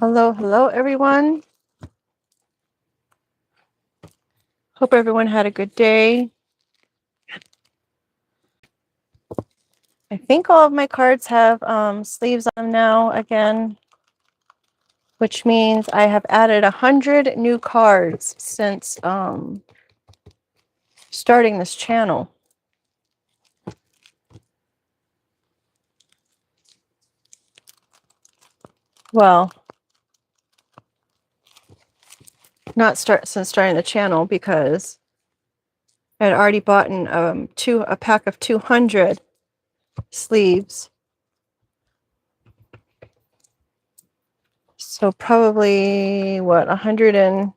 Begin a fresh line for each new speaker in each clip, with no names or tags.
Hello, hello, everyone. Hope everyone had a good day. I think all of my cards have sleeves on them now again, which means I have added 100 new cards since starting this channel. Well, not since starting the channel, because I had already bought a pack of 200 sleeves. So probably, what, 100 and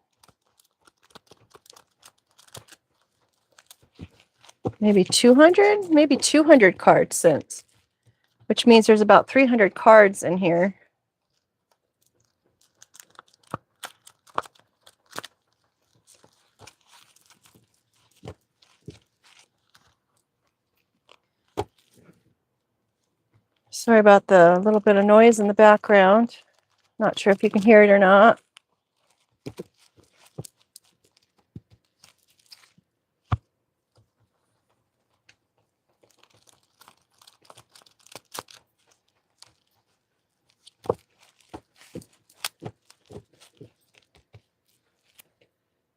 maybe 200? Maybe 200 cards since, which means there's about 300 cards in here. Sorry about the little bit of noise in the background. Not sure if you can hear it or not.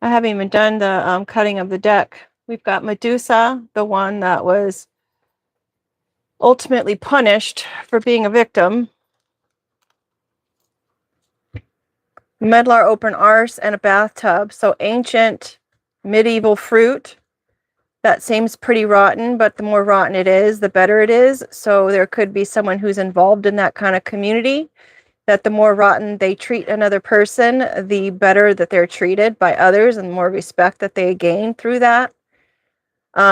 I haven't even done the cutting of the deck. We've got Medusa, the one that was ultimately punished for being a victim. Medlar open arse and a bathtub. So ancient medieval fruit. That seems pretty rotten, but the more rotten it is, the better it is. So there could be someone who's involved in that kind of community, that the more rotten they treat another person, the better that they're treated by others and the more respect that they gain through that.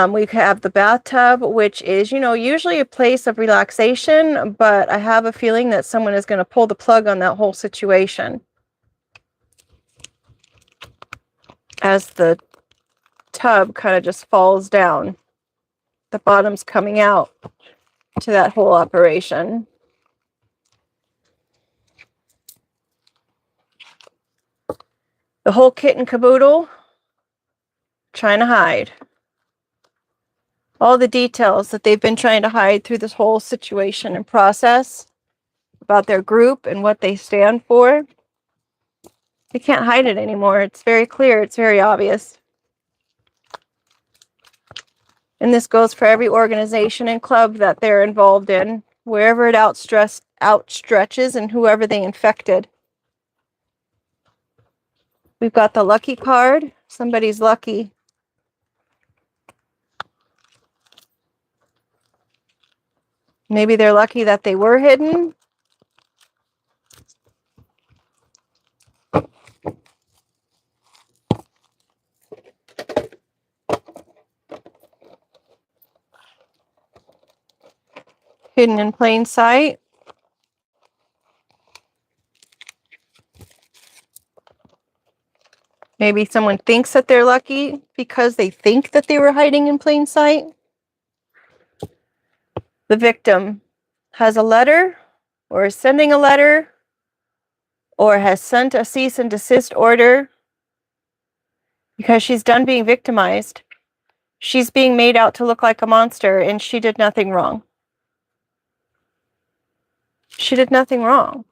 We have the bathtub, which is, usually a place of relaxation, but I have a feeling that someone is going to pull the plug on that whole situation as the tub kind of just falls down. The bottom's coming out to that whole operation. The whole kit and caboodle, trying to hide. All the details that they've been trying to hide through this whole situation and process about their group and what they stand for. They can't hide it anymore. It's very clear. It's very obvious. And this goes for every organization and club that they're involved in, wherever it outstretches and whoever they infected. We've got the lucky card. Somebody's lucky. Maybe they're lucky that they were hidden. Hidden in plain sight. Maybe someone thinks that they're lucky because they think that they were hiding in plain sight. The victim has a letter or is sending a letter or has sent a cease and desist order because she's done being victimized. She's being made out to look like a monster, and she did nothing wrong. She did nothing wrong.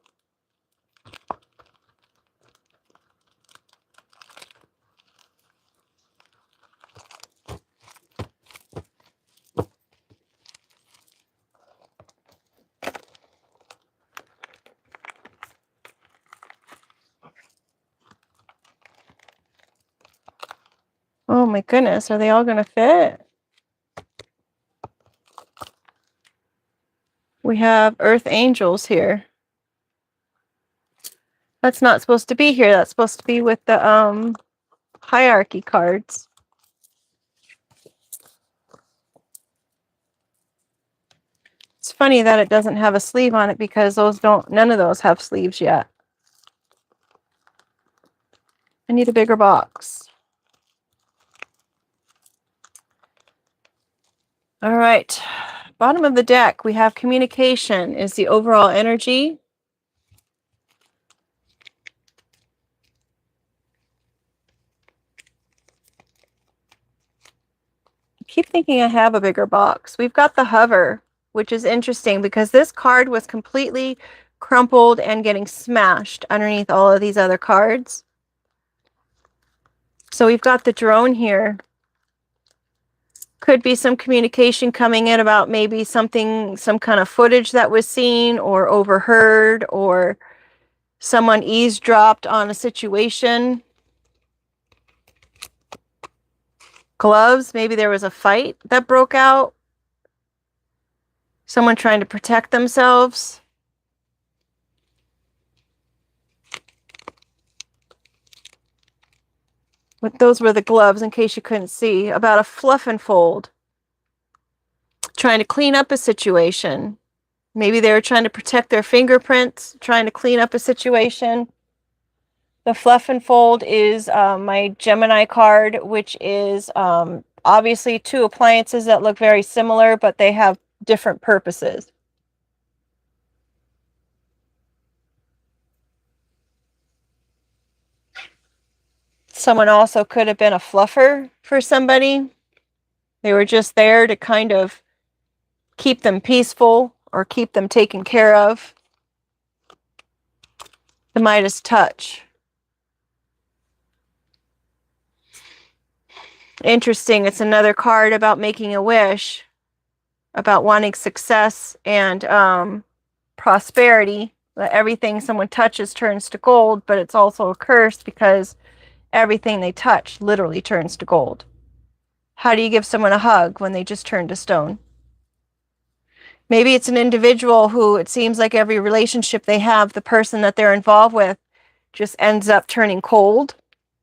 Oh my goodness, are they all going to fit? We have Earth Angels here. That's not supposed to be here. That's supposed to be with the hierarchy cards. It's funny that it doesn't have a sleeve on it because none of those have sleeves yet. I need a bigger box. All right. Bottom of the deck, we have communication is the overall energy. keep thinking I have a bigger box. We've got the hover, which is interesting because this card was completely crumpled and getting smashed underneath all of these other cards. So we've got the drone here. Could be some communication coming in about maybe something, some kind of footage that was seen or overheard, or someone eavesdropped on a situation. Gloves, maybe there was a fight that broke out. Someone trying to protect themselves. But those were the gloves, in case you couldn't see. About a fluff and fold. Trying to clean up a situation. Maybe they were trying to protect their fingerprints, trying to clean up a situation. The fluff and fold is my Gemini card, which is obviously two appliances that look very similar, but they have different purposes. Someone also could have been a fluffer for somebody. They were just there to kind of keep them peaceful or keep them taken care of. The Midas touch. Interesting. It's another card about making a wish, about wanting success and prosperity. That everything someone touches turns to gold, but it's also a curse because everything they touch literally turns to gold. How do you give someone a hug when they just turn to stone? Maybe it's an individual who it seems like every relationship they have, the person that they're involved with just ends up turning cold.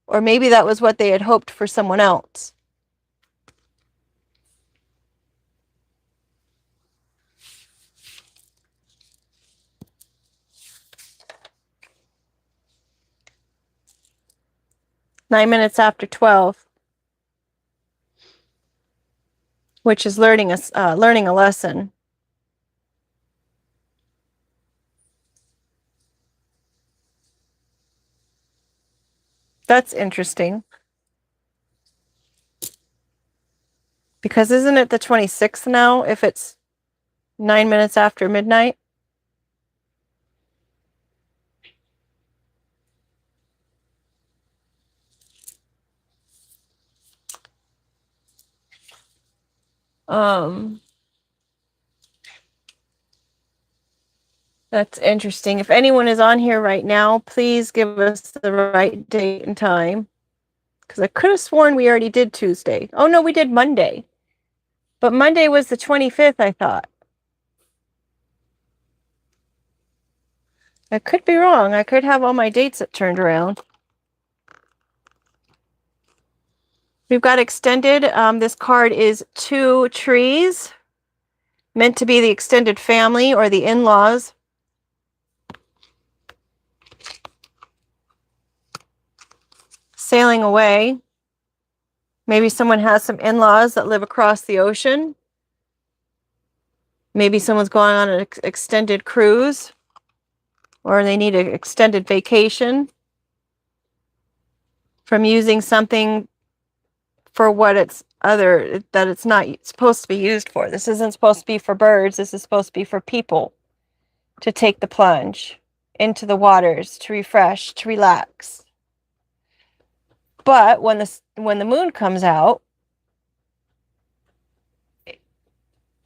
Or maybe that was what they had hoped for someone else. "9 minutes after 12, which is learning a lesson. That's interesting. Because isn't it the 26th now if it's 9 minutes after midnight? That's interesting. If anyone is on here right now, please give us the right date and time. Because I could have sworn we already did Tuesday. Oh, no, we did Monday. But Monday was the 25th, I thought. I could be wrong. I could have all my dates turned around. We've got extended. This card is 2 trees. Meant to be the extended family or the in-laws. Sailing away. Maybe someone has some in-laws that live across the ocean. Maybe someone's going on an extended cruise. Or they need an extended vacation from using something for what that it's not supposed to be used for. This isn't supposed to be for birds. This is supposed to be for people to take the plunge into the waters, to refresh, to relax. But when the moon comes out,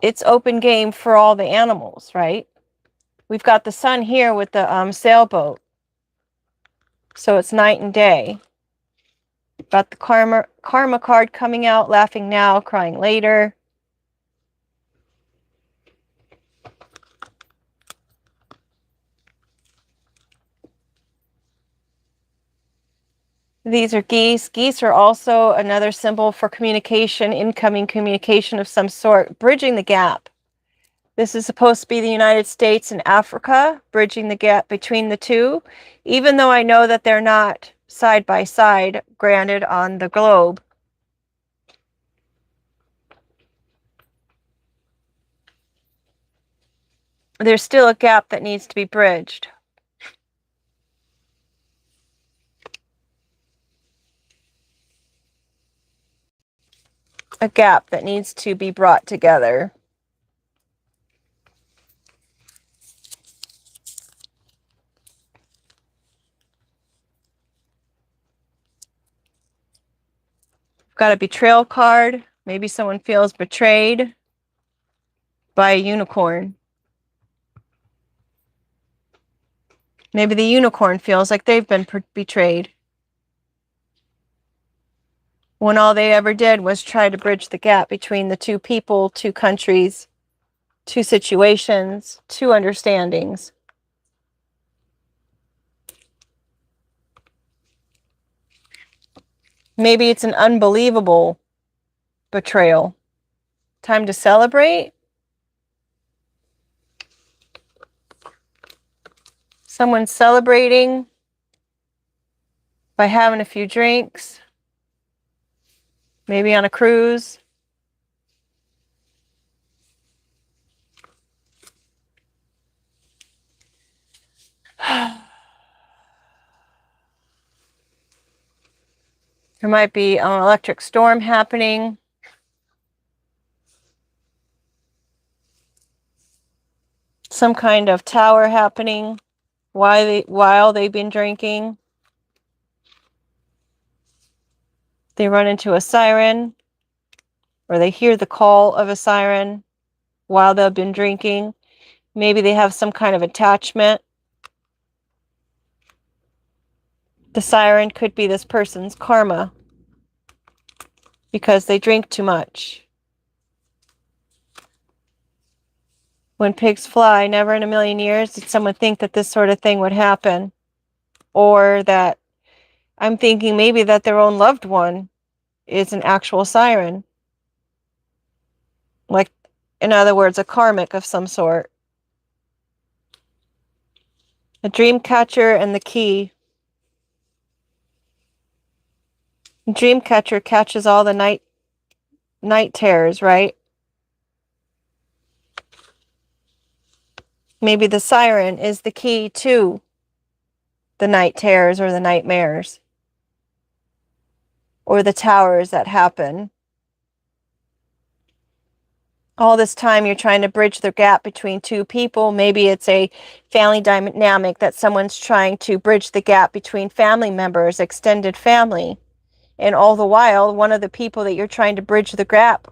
it's open game for all the animals, right? We've got the sun here with the sailboat. So it's night and day. Got the karma card coming out, laughing now, crying later. These are geese. Geese are also another symbol for communication, incoming communication of some sort, bridging the gap. This is supposed to be the United States and Africa, bridging the gap between the two, even though I know that they're not side by side, granted, on the globe. There's still a gap that needs to be bridged. a gap that needs to be brought together. Got a betrayal card. Maybe someone feels betrayed by a unicorn. Maybe the unicorn feels like they've been betrayed, when all they ever did was try to bridge the gap between the two people, two countries, two situations, two understandings. Maybe it's an unbelievable betrayal. Time to celebrate. Someone's celebrating by having a few drinks, maybe on a cruise. There might be an electric storm happening. Some kind of tower happening while they've been drinking. They run into a siren, or they hear the call of a siren while they've been drinking. Maybe they have some kind of attachment. The siren could be this person's karma because they drink too much. When pigs fly, never in a million years did someone think that this sort of thing would happen. Or that, I'm thinking maybe that their own loved one is an actual siren. Like, in other words, a karmic of some sort. A dream catcher and the key. Dream catcher catches all the night terrors, right? Maybe the siren is the key to the night terrors or the nightmares or the towers that happen. All this time you're trying to bridge the gap between two people. Maybe it's a family dynamic that someone's trying to bridge the gap between family members, extended family. And all the while, one of the people that you're trying to bridge the gap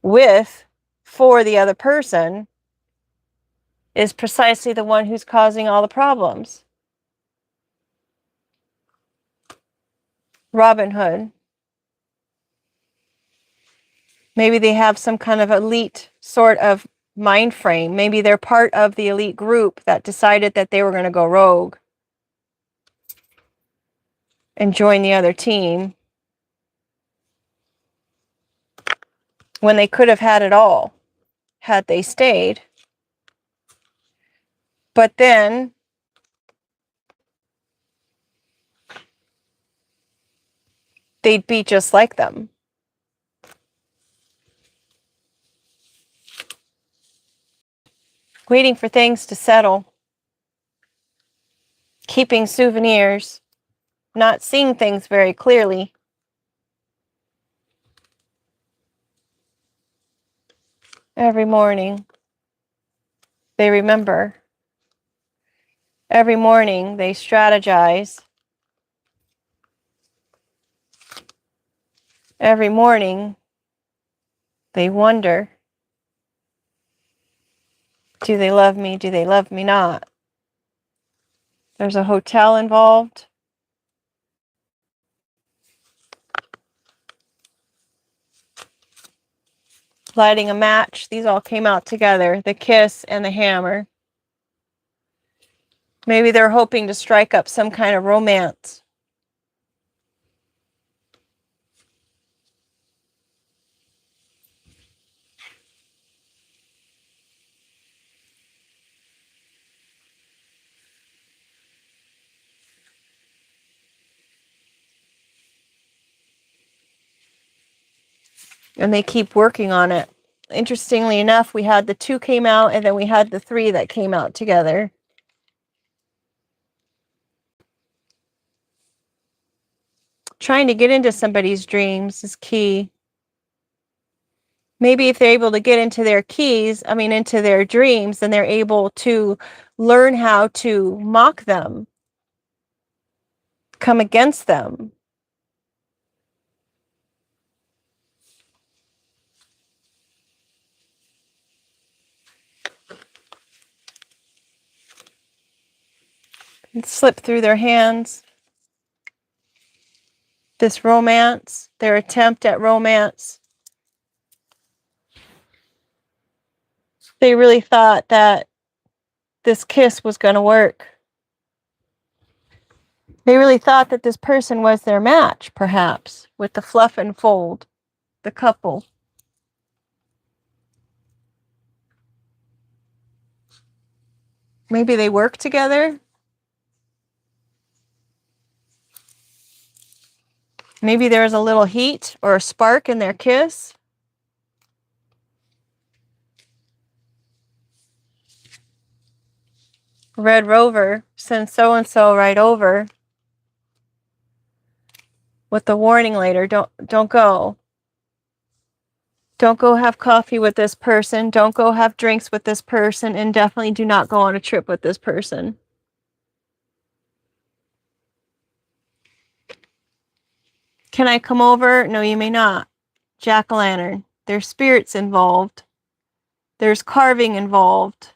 with for the other person is precisely the one who's causing all the problems. Robin Hood. Maybe they have some kind of elite sort of mind frame. Maybe they're part of the elite group that decided that they were going to go rogue and join the other team when they could have had it all had they stayed. But then they'd be just like them. Waiting for things to settle. Keeping souvenirs. Not seeing things very clearly. Every morning, they remember. Every morning, they strategize. Every morning, they wonder, do they love me? Do they love me not? There's a hotel involved. Lighting a match. These all came out together. The kiss and the hammer. Maybe they're hoping to strike up some kind of romance. And they keep working on it. Interestingly enough, we had the 2 came out, and then we had the 3 that came out together. Trying to get into somebody's dreams is key. Maybe if they're able to get into their into their dreams, then they're able to learn how to mock them, come against them. And slip through their hands. This romance, their attempt at romance. They really thought that this kiss was going to work. They really thought that this person was their match, perhaps, with the fluff and fold, the couple. Maybe they work together. Maybe there's a little heat or a spark in their kiss. Red Rover, send so-and-so right over. With the warning later, don't go. Don't go have coffee with this person. Don't go have drinks with this person. And definitely do not go on a trip with this person. Can I come over? No, you may not. Jack-o'-lantern. There's spirits involved. There's carving involved.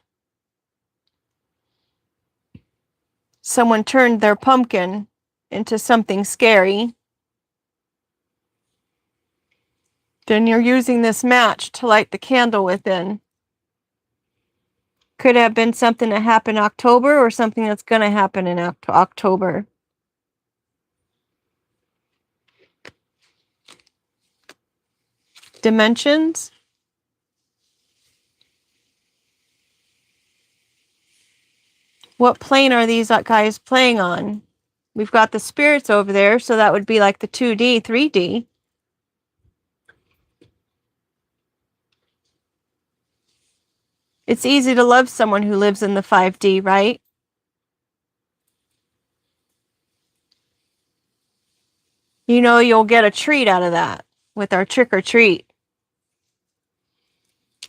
Someone turned their pumpkin into something scary. Then you're using this match to light the candle within. Could have been something that happened in October or something that's going to happen in October. Dimensions. What plane are these guys playing on? We've got the spirits over there, so that would be like the 2D, 3D. It's easy to love someone who lives in the 5D, right? You know you'll get a treat out of that with our trick or treat.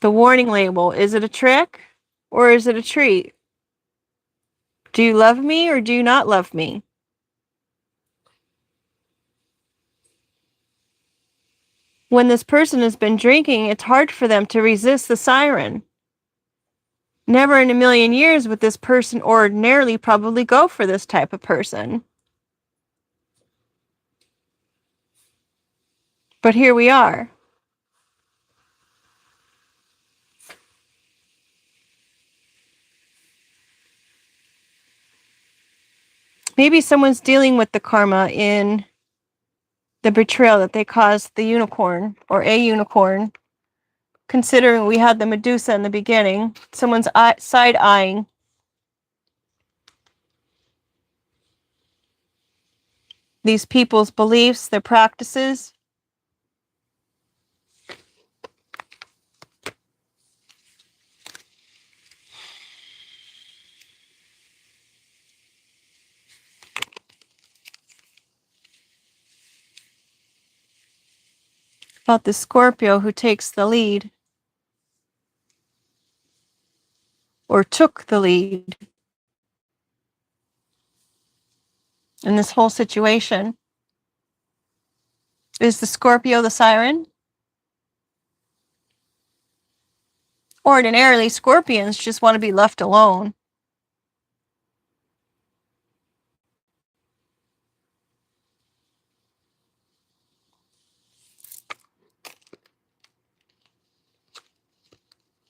The warning label, is it a trick or is it a treat? Do you love me or do you not love me? When this person has been drinking, it's hard for them to resist the siren. Never in a million years would this person ordinarily probably go for this type of person. But here we are. Maybe someone's dealing with the karma in the betrayal that they caused the unicorn or a unicorn. Considering we had the Medusa in the beginning, someone's side-eyeing. These people's beliefs, their practices. About the Scorpio who takes the lead. Or took the lead. In this whole situation. Is the Scorpio the siren? Ordinarily, Scorpions just want to be left alone.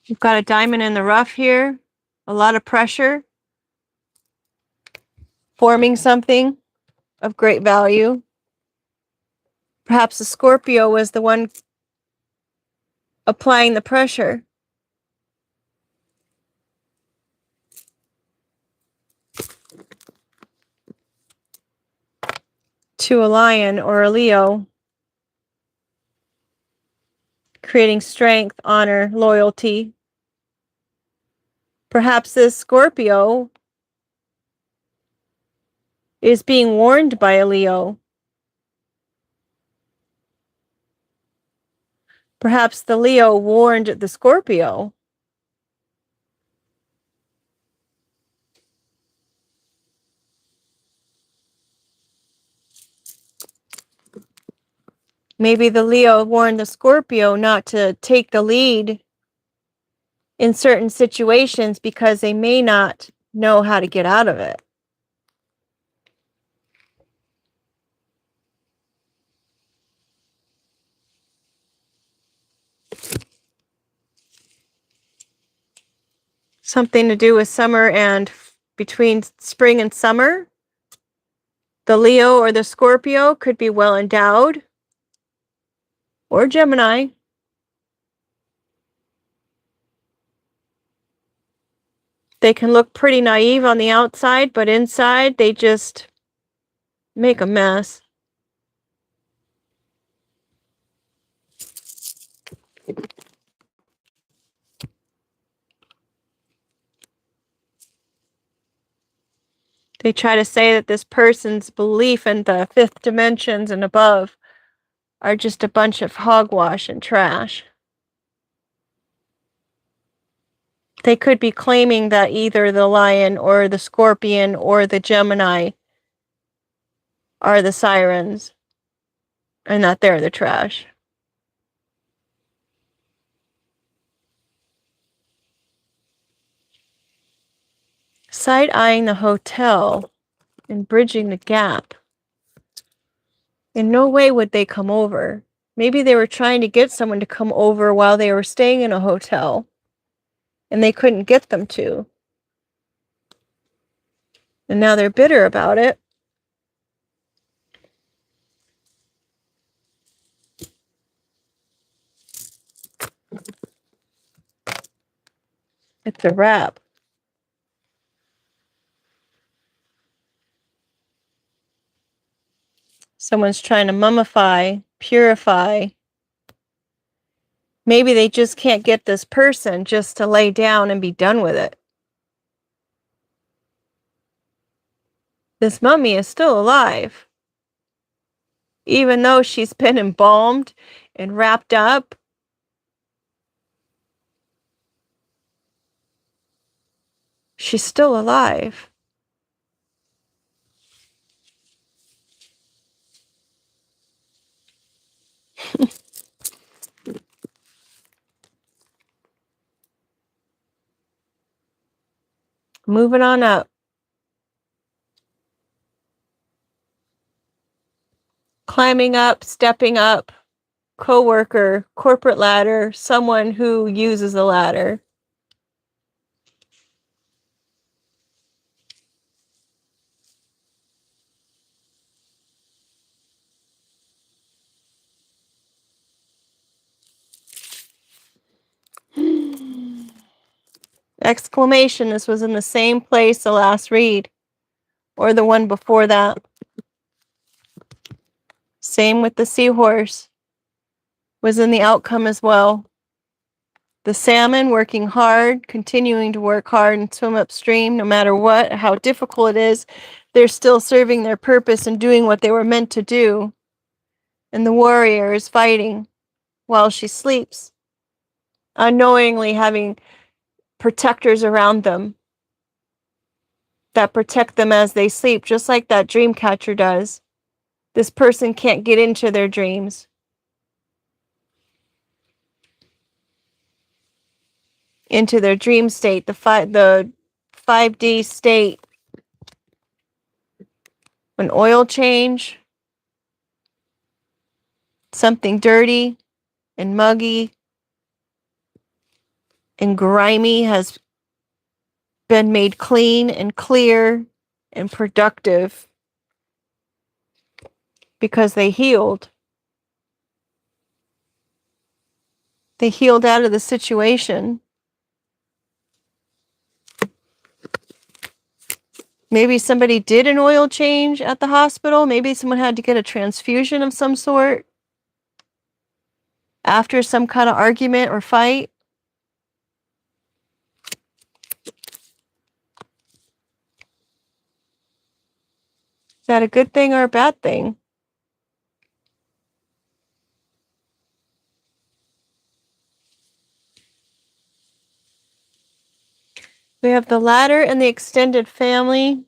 You've got a diamond in the rough here. A lot of pressure. Forming something of great value. Perhaps the Scorpio was the one applying the pressure. To a lion or a Leo. Creating strength, honor, loyalty. Perhaps this Scorpio is being warned by a Leo. Perhaps the Leo warned the Scorpio. Maybe the Leo warned the Scorpio not to take the lead in certain situations because they may not know how to get out of it. Something to do with summer and between spring and summer. The Leo or the Scorpio could be well endowed, or Gemini. They can look pretty naive on the outside, but inside they just make a mess. They try to say that this person's belief in the fifth dimensions and above are just a bunch of hogwash and trash. They could be claiming that either the lion or the scorpion or the Gemini are the sirens and that they're the trash. Side-eyeing the hotel and bridging the gap. In no way would they come over. Maybe they were trying to get someone to come over while they were staying in a hotel and they couldn't get them to. And now they're bitter about it. It's a wrap. Someone's trying to mummify, purify. Maybe they just can't get this person just to lay down and be done with it. This mummy is still alive. Even though she's been embalmed and wrapped up, she's still alive. Moving on up. Climbing up, stepping up, coworker, corporate ladder, someone who uses the ladder. Exclamation, this was in the same place the last read, or the one before that. Same with the seahorse, was in the outcome as well. The salmon working hard, continuing to work hard and swim upstream no matter what, how difficult it is. They're still serving their purpose and doing what they were meant to do. And the warrior is fighting while she sleeps, unknowingly having protectors around them that protect them as they sleep, just like that dream catcher does. This person can't get into their dreams. Into their dream state, the 5D state. An oil change, something dirty and muggy and grimy has been made clean and clear and productive because they healed. They healed out of the situation. Maybe somebody did an oil change at the hospital. Maybe someone had to get a transfusion of some sort after some kind of argument or fight. Is that a good thing or a bad thing? We have the ladder and the extended family.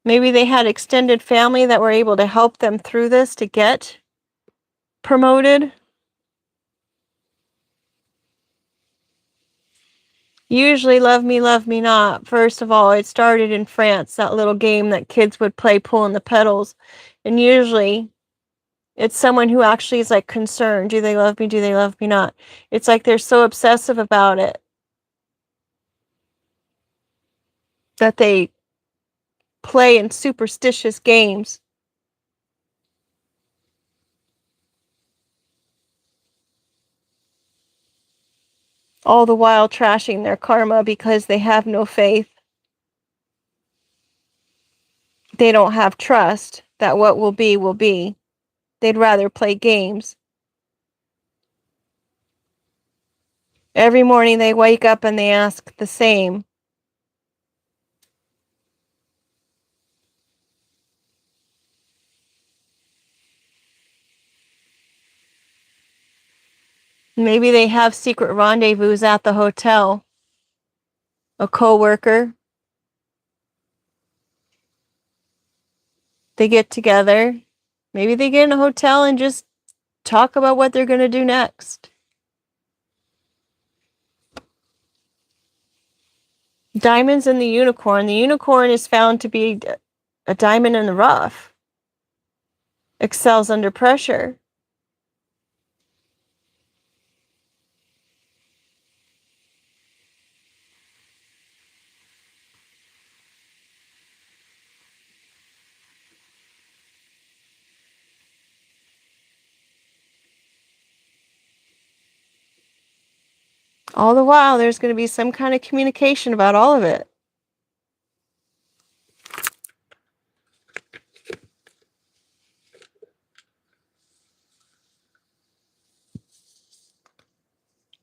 Maybe they had extended family that were able to help them through this to get promoted. Usually love me not. First of all, it started in France, that little game that kids would play pulling the pedals. And usually it's someone who actually is like concerned. Do they love me? Do they love me not? It's like they're so obsessive about it that they play in superstitious games. All the while trashing their karma because they have no faith. They don't have trust that what will be will be. They'd rather play games. Every morning they wake up and they ask the same. Maybe they have secret rendezvous at the hotel. A coworker. They get together. Maybe they get in a hotel and just talk about what they're going to do next. Diamonds and the unicorn. The unicorn is found to be a diamond in the rough. Excels under pressure. All the while, there's going to be some kind of communication about all of it.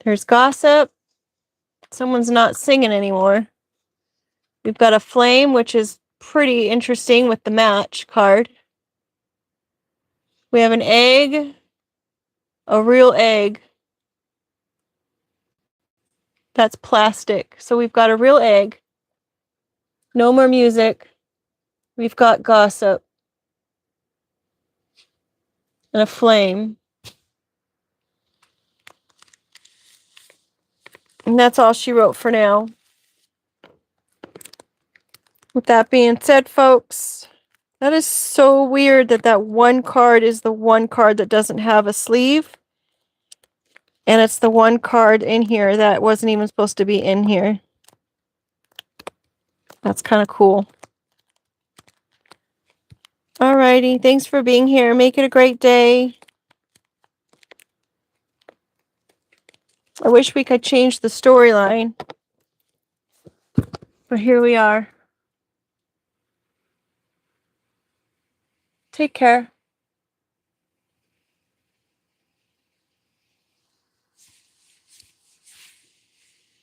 There's gossip. Someone's not singing anymore. We've got a flame, which is pretty interesting with the match card. We have an egg, a real egg. That's plastic. So we've got a real egg. No more music. We've got gossip. And a flame. And that's all she wrote for now. With that being said, folks, that is so weird that that one card is the one card that doesn't have a sleeve. And it's the one card in here that wasn't even supposed to be in here. That's kind of cool. Alrighty, thanks for being here. Make it a great day. I wish we could change the storyline. But here we are. Take care.